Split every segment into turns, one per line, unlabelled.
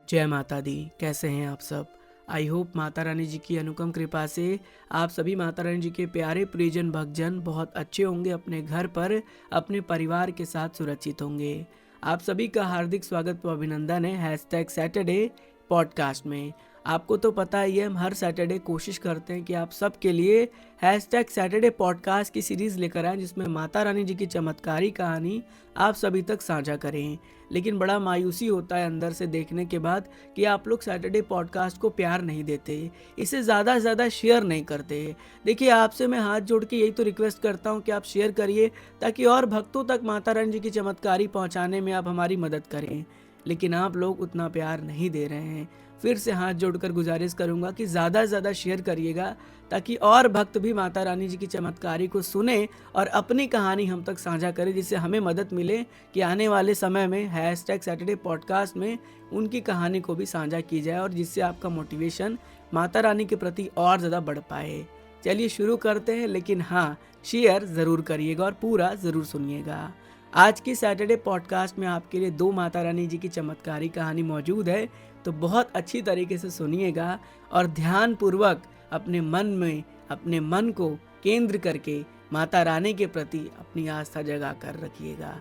जय माता दी। कैसे हैं आप सब? आई होप माता रानी जी की अनुपम कृपा से आप सभी माता रानी जी के प्यारे परिजन भक्तजन बहुत अच्छे होंगे, अपने घर पर अपने परिवार के साथ सुरक्षित होंगे। आप सभी का हार्दिक स्वागत व अभिनंदन है हैशटैग सैटरडे पॉडकास्ट में। आपको तो पता ही है, हम हर सैटरडे कोशिश करते हैं कि आप सबके लिए हैशटैग सैटरडे पॉडकास्ट की सीरीज़ लेकर आएँ, जिसमें माता रानी जी की चमत्कारी कहानी आप सभी तक साझा करें। लेकिन बड़ा मायूसी होता है अंदर से देखने के बाद कि आप लोग सैटरडे पॉडकास्ट को प्यार नहीं देते, इसे ज़्यादा से ज़्यादा शेयर नहीं करते। देखिए, आपसे मैं हाथ जोड़ के यही तो रिक्वेस्ट करता हूँ कि आप शेयर करिए, ताकि और भक्तों तक माता रानी जी की चमत्कारी पहुँचाने में आप हमारी मदद करें। लेकिन आप लोग उतना प्यार नहीं दे रहे हैं। फिर से हाथ जोड़कर गुजारिश करूंगा कि ज़्यादा से ज़्यादा शेयर करिएगा, ताकि और भक्त भी माता रानी जी की चमत्कारी को सुने और अपनी कहानी हम तक साझा करें, जिससे हमें मदद मिले कि आने वाले समय में हैशटैग सैटरडे पॉडकास्ट में उनकी कहानी को भी साझा की जाए, और जिससे आपका मोटिवेशन माता रानी के प्रति और ज़्यादा बढ़ पाए। चलिए शुरू करते हैं, लेकिन हाँ, शेयर ज़रूर करिएगा और पूरा ज़रूर सुनिएगा। आज की सैटरडे पॉडकास्ट में आपके लिए दो माता रानी जी की चमत्कारी कहानी मौजूद है, तो बहुत अच्छी तरीके से सुनिएगा और ध्यानपूर्वक अपने मन को केंद्र करके माता रानी के प्रति अपनी आस्था जगा कर रखिएगा।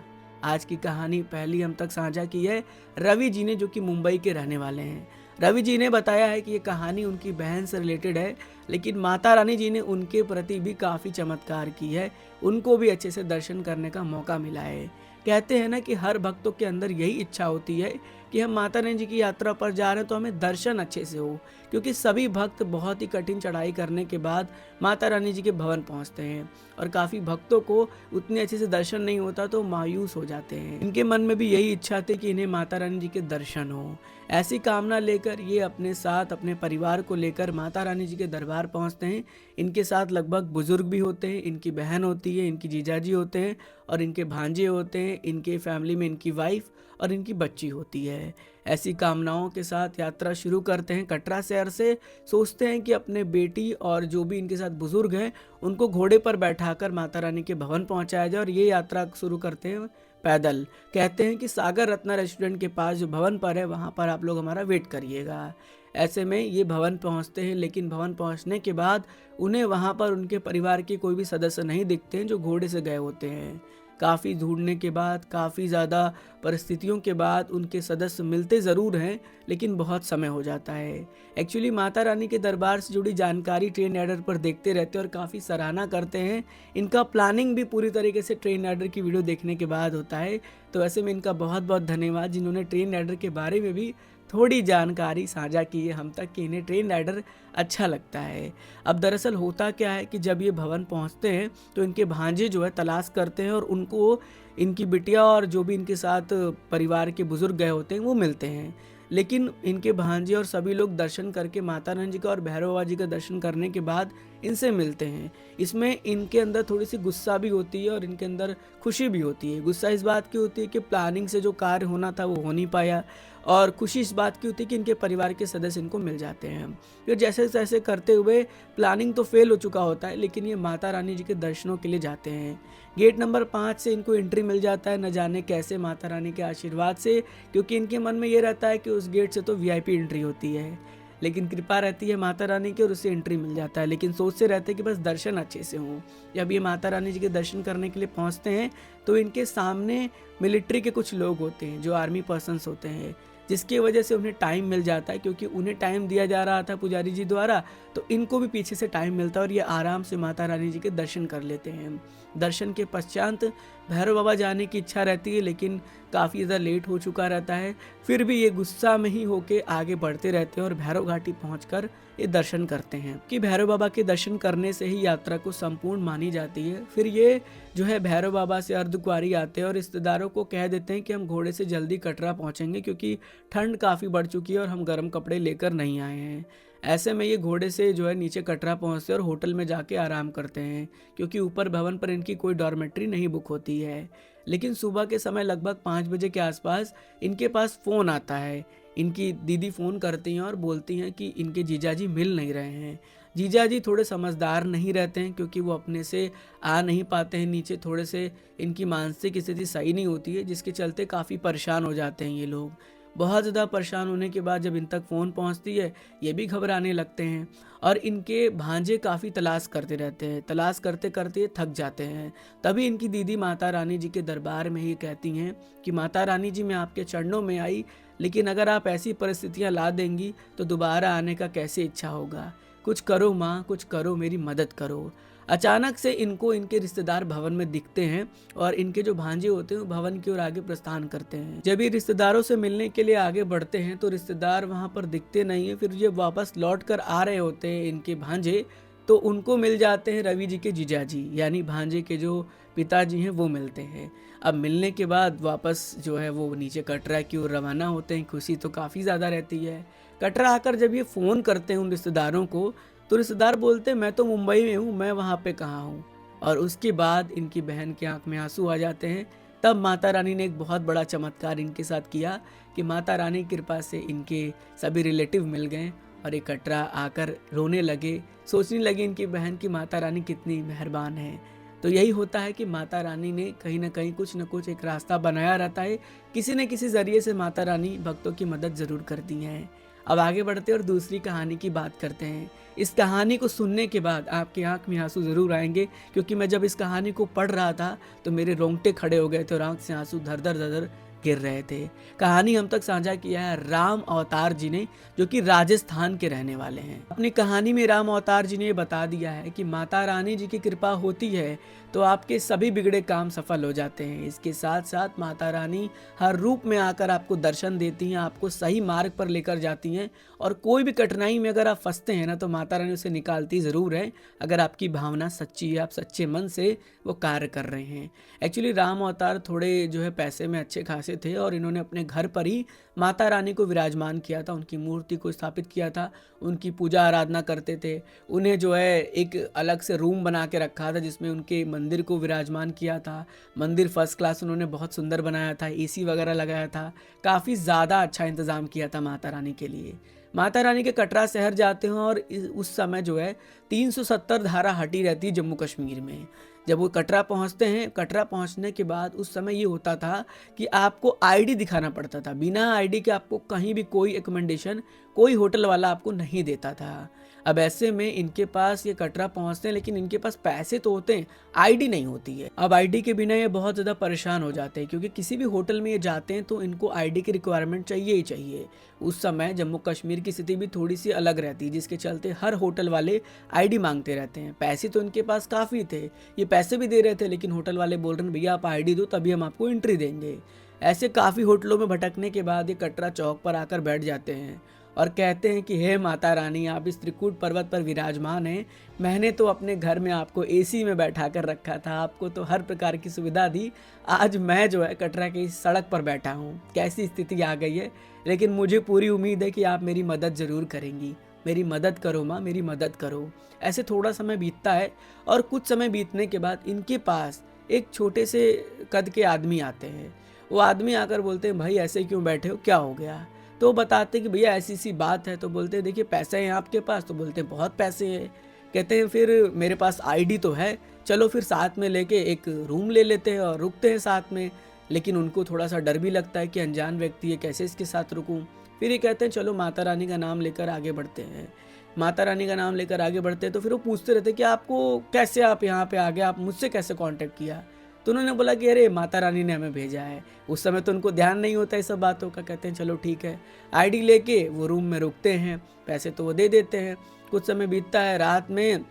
आज की कहानी पहली हम तक साझा की है रवि जी ने, जो कि मुंबई के रहने वाले हैं। रवि जी ने बताया है कि ये कहानी उनकी बहन से रिलेटेड है, लेकिन माता रानी जी ने उनके प्रति भी काफ़ी चमत्कार की है, उनको भी अच्छे से दर्शन करने का मौका मिला है। कहते हैं ना कि हर भक्तों के अंदर यही इच्छा होती है कि हम माता रानी जी की यात्रा पर जा रहे हैं तो हमें दर्शन अच्छे से हो, क्योंकि सभी भक्त बहुत ही कठिन चढ़ाई करने के बाद माता रानी जी के भवन पहुंचते हैं, और काफ़ी भक्तों को उतने अच्छे से दर्शन नहीं होता तो मायूस हो जाते हैं। इनके मन में भी यही इच्छा थी कि इन्हें माता रानी जी के दर्शन हो। ऐसी कामना लेकर ये अपने साथ अपने परिवार को लेकर माता रानी जी के दरबार पहुंचते हैं। इनके साथ लगभग बुजुर्ग भी होते हैं, इनकी बहन होती है, इनकी जीजाजी होते हैं और इनके भांजे होते हैं, इनके फैमिली में इनकी वाइफ और इनकी बच्ची होती है। ऐसी कामनाओं के साथ यात्रा शुरू करते हैं कटरा शहर से। सोचते हैं कि अपने बेटी और जो भी इनके साथ बुजुर्ग हैं उनको घोड़े पर बैठाकर माता रानी के भवन पहुंचाया जाए, और ये यात्रा शुरू करते हैं पैदल। कहते हैं कि सागर रत्ना रेस्टोरेंट के पास जो भवन पर है, वहाँ पर आप लोग हमारा वेट करिएगा। ऐसे में ये भवन पहुँचते हैं, लेकिन भवन पहुँचने के बाद उन्हें वहाँ पर उनके परिवार के कोई भी सदस्य नहीं दिखते हैं जो घोड़े से गए होते हैं। काफ़ी ढूंढने के बाद, काफ़ी ज़्यादा परिस्थितियों के बाद उनके सदस्य मिलते ज़रूर हैं, लेकिन बहुत समय हो जाता है। एक्चुअली माता रानी के दरबार से जुड़ी जानकारी ट्रेन राइडर पर देखते रहते हैं और काफ़ी सराहना करते हैं। इनका प्लानिंग भी पूरी तरीके से ट्रेन राइडर की वीडियो देखने के बाद होता है। तो ऐसे में इनका बहुत बहुत धन्यवाद, जिन्होंने ट्रेन राइडर के बारे में भी थोड़ी जानकारी साझा की है हम तक, कि इन्हें ट्रेन राइडर अच्छा लगता है। अब दरअसल होता क्या है कि जब ये भवन पहुंचते हैं तो इनके भांजे जो है तलाश करते हैं, और उनको इनकी बिटिया और जो भी इनके साथ परिवार के बुजुर्ग गए होते हैं वो मिलते हैं। लेकिन इनके भांजे और सभी लोग दर्शन करके माता रानी जी का और भैरव बाबा जी का दर्शन करने के बाद इनसे मिलते हैं। इसमें इनके अंदर थोड़ी सी गुस्सा भी होती है और इनके अंदर खुशी भी होती है। गुस्सा इस बात की होती है कि प्लानिंग से जो कार्य होना था वो हो नहीं पाया, और खुशी इस बात की होती है कि इनके परिवार के सदस्य इनको मिल जाते हैं। फिर जैसे तैसे करते हुए प्लानिंग तो फेल हो चुका होता है, लेकिन ये माता रानी जी के दर्शनों के लिए जाते हैं। गेट नंबर 5 से इनको एंट्री मिल जाता है, न जाने कैसे माता रानी के आशीर्वाद से, क्योंकि इनके मन में ये रहता है कि उस गेट से तो वीआईपी एंट्री होती है, लेकिन कृपा रहती है माता रानी की और उससे एंट्री मिल जाता है। लेकिन सोचते रहते हैं कि बस दर्शन अच्छे से हों। जब ये माता रानी जी के दर्शन करने के लिए पहुंचते हैं तो इनके सामने मिलिट्री के कुछ लोग होते हैं, जो आर्मी पर्सन्स होते हैं, जिसकी वजह से उन्हें टाइम मिल जाता है। क्योंकि उन्हें टाइम दिया जा रहा था पुजारी जी द्वारा, तो इनको भी पीछे से टाइम मिलता है और ये आराम से माता रानी जी के दर्शन कर लेते हैं। दर्शन के पश्चात भैरव बाबा जाने की इच्छा रहती है, लेकिन काफ़ी ज़्यादा लेट हो चुका रहता है। फिर भी ये गुस्सा में ही होके आगे बढ़ते रहते हैं और भैरव घाटी पहुंचकर ये दर्शन करते हैं, कि भैरव बाबा के दर्शन करने से ही यात्रा को संपूर्ण मानी जाती है। फिर ये जो है भैरव बाबा से अर्धकुंवारी आते हैं और रिश्तेदारों को कह देते हैं कि हम घोड़े से जल्दी कटरा पहुंचेंगे, क्योंकि ठंड काफ़ी बढ़ चुकी है और हम गर्म कपड़े लेकर नहीं आए हैं। ऐसे में ये घोड़े से जो है नीचे कटरा पहुंचते हैं और होटल में जाके आराम करते हैं, क्योंकि ऊपर भवन पर इनकी कोई डॉर्मेट्री नहीं बुक होती है। लेकिन सुबह के समय लगभग 5 बजे के आसपास इनके पास फ़ोन आता है। इनकी दीदी फ़ोन करती हैं और बोलती हैं कि इनके जीजाजी मिल नहीं रहे हैं। जीजाजी थोड़े समझदार नहीं रहते हैं, क्योंकि वो अपने से आ नहीं पाते हैं नीचे, थोड़े से इनकी मानसिक स्थिति सही नहीं होती है, जिसके चलते काफ़ी परेशान हो जाते हैं ये लोग। बहुत ज़्यादा परेशान होने के बाद जब इन तक फ़ोन पहुंचती है, ये भी घबराने लगते हैं और इनके भांजे काफ़ी तलाश करते रहते हैं। तलाश करते करते ये थक जाते हैं। तभी इनकी दीदी माता रानी जी के दरबार में ही कहती हैं कि माता रानी जी, मैं आपके चरणों में आई, लेकिन अगर आप ऐसी परिस्थितियां ला देंगी तो दोबारा आने का कैसे इच्छा होगा। कुछ करो माँ, कुछ करो, मेरी मदद करो। अचानक से इनको इनके रिश्तेदार भवन में दिखते हैं और इनके जो भांजे होते हैं वो भवन की ओर आगे प्रस्थान करते हैं। जब ये रिश्तेदारों से मिलने के लिए आगे बढ़ते हैं तो रिश्तेदार वहां पर दिखते नहीं है। फिर जब वापस लौट कर आ रहे होते हैं इनके भांजे, तो उनको मिल जाते हैं रवि जी के जीजाजी, यानी भांजे के जो पिताजी हैं वो मिलते हैं। अब मिलने के बाद वापस जो है वो नीचे कटरा की ओर रवाना होते हैं। खुशी तो काफ़ी ज़्यादा रहती है। कटरा आकर जब ये फ़ोन करते हैं उन रिश्तेदारों को, तो रिश्तेदार बोलते हैं मैं तो मुंबई में हूँ, मैं वहाँ पे कहाँ हूँ। और उसके बाद इनकी बहन की आंख में आंसू आ जाते हैं। तब माता रानी ने एक बहुत बड़ा चमत्कार इनके साथ किया कि माता रानी की कृपा से इनके सभी रिलेटिव मिल गए और ये कटरा आकर रोने लगे, सोचने लगे इनकी बहन की माता रानी कितनी मेहरबान है। तो यही होता है कि माता रानी ने कहीं ना कहीं कुछ न कुछ एक रास्ता बनाया रहता है। किसी न किसी जरिए से माता रानी भक्तों की मदद जरूर करती हैं। अब आगे बढ़ते और दूसरी कहानी की बात करते हैं। इस कहानी को सुनने के बाद आपकी आंख में आंसू जरूर आएंगे, क्योंकि मैं जब इस कहानी को पढ़ रहा था तो मेरे रोंगटे खड़े हो गए थे और आंख से आंसू धर धर धर धर गिर रहे थे। कहानी हम तक साझा किया है राम अवतार जी ने, जो कि राजस्थान के रहने वाले हैं। अपनी कहानी में राम अवतार जी ने ये बता दिया है कि माता रानी जी की कृपा होती है तो आपके सभी बिगड़े काम सफल हो जाते हैं। इसके साथ साथ माता रानी हर रूप में आकर आपको दर्शन देती हैं, आपको सही मार्ग पर लेकर जाती हैं और कोई भी कठिनाई में अगर आप फंसते हैं ना, तो माता रानी उसे निकालती ज़रूर है, अगर आपकी भावना सच्ची है, आप सच्चे मन से वो कार्य कर रहे हैं। एक्चुअली राम अवतार थोड़े जो है पैसे में अच्छे खासे थे और इन्होंने अपने घर पर ही माता रानी को विराजमान किया था, उनकी मूर्ति को स्थापित किया था, उनकी पूजा आराधना करते थे। उन्हें जो है एक अलग से रूम बना के रखा था जिसमें उनके मंदिर को विराजमान किया था। मंदिर फर्स्ट क्लास उन्होंने बहुत सुंदर बनाया था, एसी वगैरह लगाया था, काफ़ी ज़्यादा अच्छा इंतज़ाम किया था माता रानी के लिए। माता रानी के कटरा शहर जाते हैं और उस समय जो है 370 धारा हटी रहती है जम्मू कश्मीर में। जब वो कटरा पहुंचते हैं, कटरा पहुंचने के बाद उस समय ये होता था कि आपको आईडी दिखाना पड़ता था। बिना आईडी के आपको कहीं भी कोई एकमेंडेशन कोई होटल वाला आपको नहीं देता था। अब ऐसे में इनके पास ये कटरा पहुंचते हैं, लेकिन इनके पास पैसे तो होते हैं, आईडी नहीं होती है। अब आईडी के बिना ये बहुत ज़्यादा परेशान हो जाते हैं, क्योंकि किसी भी होटल में ये जाते हैं तो इनको आईडी की रिक्वायरमेंट चाहिए ही चाहिए। उस समय जम्मू कश्मीर की स्थिति भी थोड़ी सी अलग रहती है, जिसके चलते हर होटल वाले आईडी मांगते रहते हैं। पैसे तो इनके पास काफ़ी थे, ये पैसे भी दे रहे थे, लेकिन होटल वाले बोल रहे हैं भैया आप आईडी दो तभी हम आपको एंट्री देंगे। ऐसे काफ़ी होटलों में भटकने के बाद ये कटरा चौक पर आकर बैठ जाते हैं और कहते हैं कि हे माता रानी, आप इस त्रिकूट पर्वत पर विराजमान हैं। मैंने तो अपने घर में आपको एसी में बैठा कर रखा था, आपको तो हर प्रकार की सुविधा दी। आज मैं जो है कटरा की इस सड़क पर बैठा हूँ, कैसी स्थिति आ गई है, लेकिन मुझे पूरी उम्मीद है कि आप मेरी मदद ज़रूर करेंगी। मेरी मदद करो माँ, मेरी मदद करो। ऐसे थोड़ा समय बीतता है और कुछ समय बीतने के बाद इनके पास एक छोटे से कद के आदमी आते हैं। वो आदमी आकर बोलते हैं भाई ऐसे क्यों बैठे हो, क्या हो गया। तो बताते कि भैया ऐसी सी बात है। तो बोलते हैं देखिए पैसे हैं आपके पास। तो बोलते हैं बहुत पैसे हैं। कहते हैं फिर मेरे पास आईडी तो है, चलो फिर साथ में लेके एक रूम ले लेते हैं और रुकते हैं साथ में। लेकिन उनको थोड़ा सा डर भी लगता है कि अनजान व्यक्ति है, कैसे इसके साथ रुकूं। फिर ये कहते हैं चलो माता रानी का नाम लेकर आगे बढ़ते हैं। माता रानी का नाम लेकर आगे बढ़ते हैं तो फिर वो पूछते रहते कि आपको कैसे, आप यहाँ पे आ गए, आप मुझसे कैसे कांटेक्ट किया। तो उन्होंने बोला कि अरे माता रानी ने हमें भेजा है। उस समय तो उनको ध्यान नहीं होता इस सब बातों का। कहते हैं चलो ठीक है। आईडी लेके वो रूम में रुकते हैं, पैसे तो वो दे देते हैं। कुछ समय बीतता है, रात में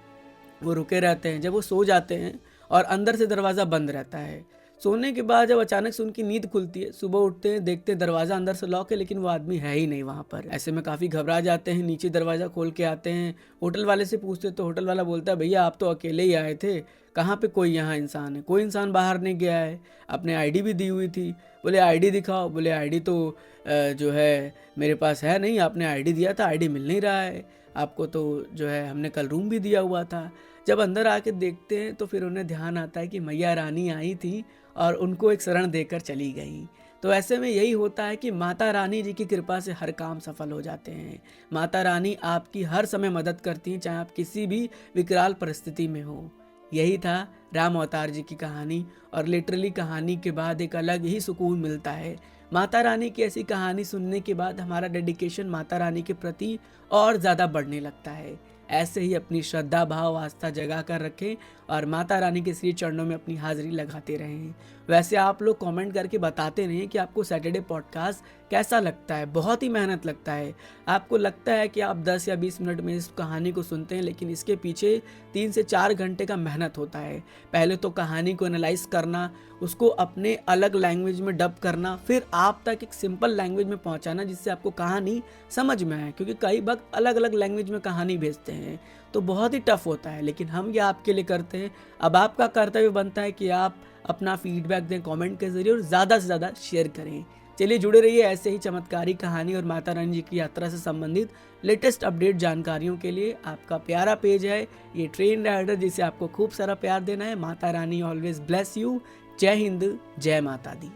वो रुके रहते हैं। जब वो सो जाते हैं और अंदर से दरवाज़ा बंद रहता है। सोने के बाद जब अचानक से उनकी नींद खुलती है, सुबह उठते हैं, देखते हैं दरवाज़ा अंदर से लॉक है, लेकिन वो आदमी है ही नहीं वहाँ पर। ऐसे में काफ़ी घबरा जाते हैं, नीचे दरवाज़ा खोल के आते हैं। होटल वाले से पूछते तो होटल वाला बोलता है भैया आप तो अकेले ही आए थे, कहाँ पे कोई यहाँ इंसान है, कोई इंसान बाहर नहीं गया है, अपने आईडी भी दी हुई थी। बोले आईडी दिखाओ। बोले आईडी तो जो है मेरे पास है नहीं, आपने आईडी दिया था, आईडी मिल नहीं रहा है आपको, तो जो है हमने कल रूम भी दिया हुआ था। जब अंदर आके देखते हैं तो फिर उन्हें ध्यान आता है कि मैया रानी आई थी और उनको एक शरण देकर चली गई। तो ऐसे में यही होता है कि माता रानी जी की कृपा से हर काम सफल हो जाते हैं। माता रानी आपकी हर समय मदद करती हैं, चाहे आप किसी भी विकराल परिस्थिति में हो। यही था राम अवतार जी की कहानी और लिटरली कहानी के बाद एक अलग ही सुकून मिलता है। माता रानी की ऐसी कहानी सुनने के बाद हमारा डेडिकेशन माता रानी के प्रति और ज़्यादा बढ़ने लगता है। ऐसे ही अपनी श्रद्धा भाव आस्था जगा कर रखें और माता रानी के श्री चरणों में अपनी हाजिरी लगाते रहें। वैसे आप लोग कमेंट करके बताते रहें कि आपको सैटरडे पॉडकास्ट कैसा लगता है। बहुत ही मेहनत लगता है। आपको लगता है कि आप 10 या 20 मिनट में इस कहानी को सुनते हैं, लेकिन इसके पीछे 3 से 4 घंटे का मेहनत होता है। पहले तो कहानी को एनालाइज करना, उसको अपने अलग लैंग्वेज में डब करना, फिर आप तक एक सिंपल लैंग्वेज में पहुंचाना जिससे आपको कहानी समझ में आए, क्योंकि कई वक्त अलग अलग लैंग्वेज में कहानी भेजते हैं तो बहुत ही टफ होता है, लेकिन हम ये आपके लिए करते हैं। अब आपका कर्तव्य बनता है कि आप अपना फीडबैक दें कमेंट के जरिए और ज़्यादा से ज़्यादा शेयर करें। चलिए जुड़े रहिए ऐसे ही चमत्कारी कहानी और माता रानी जी की यात्रा से संबंधित लेटेस्ट अपडेट जानकारियों के लिए। आपका प्यारा पेज है ये ट्रेन राइडर, जिसे आपको खूब सारा प्यार देना है। Mata Rani always bless you. जय हिंद, जय माता दी।